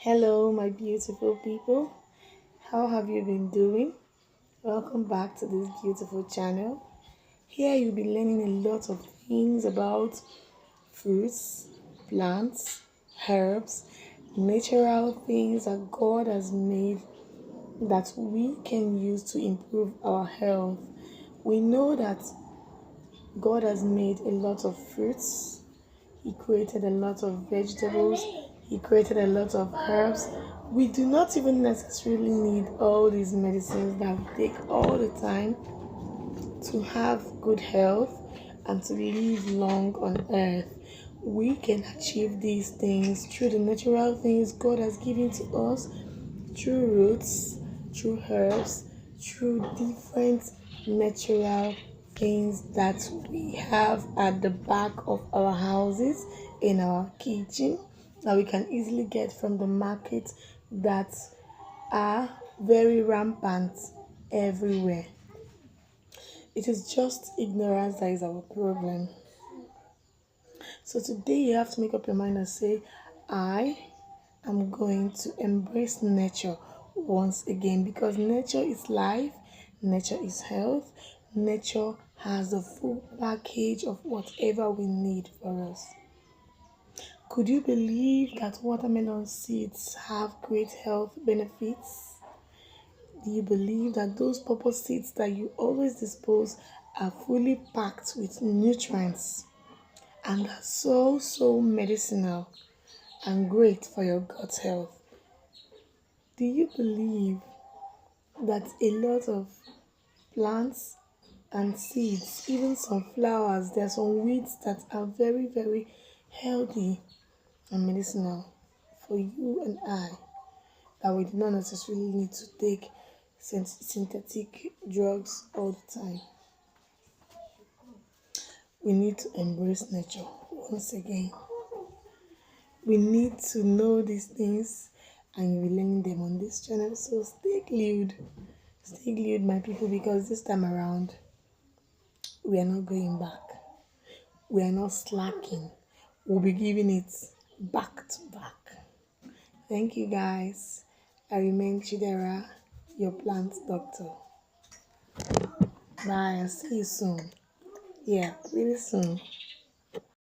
Hello, my beautiful people. How have you been doing? Welcome back to this beautiful channel. Here you'll be learning a lot of things about fruits, plants, herbs, natural things that God has made that we can use to improve our health. We know that God has made a lot of fruits. He created a lot of vegetables. He created a lot of herbs. We do not even necessarily need all these medicines that we take all the time to have good health and to live long on earth. We can achieve these things through the natural things God has given to us, through roots, through herbs, through different natural things that we have at the back of our houses, in our kitchen, that we can easily get from the market, that are very rampant everywhere. It is just ignorance that is our problem. So today you have to make up your mind and say, I am going to embrace nature once again, because nature is life, nature is health, nature has the full package of whatever we need for us. Could you believe that watermelon seeds have great health benefits? Do you believe that those purple seeds that you always dispose are fully packed with nutrients and are so medicinal and great for your gut health? Do you believe that a lot of plants and seeds, even some flowers, there are some weeds that are very healthy and medicinal for you and I, that we do not necessarily need to take synthetic drugs all the time? We need to embrace nature once again. We need to know these things, and you'll be learning them on this channel. So stay glued, my people, because this time around we are not going back. We are not slacking. We'll be giving it back to back. Thank you, guys. I remain Chidera, your plant doctor. Bye, and see you soon. Yeah, really soon.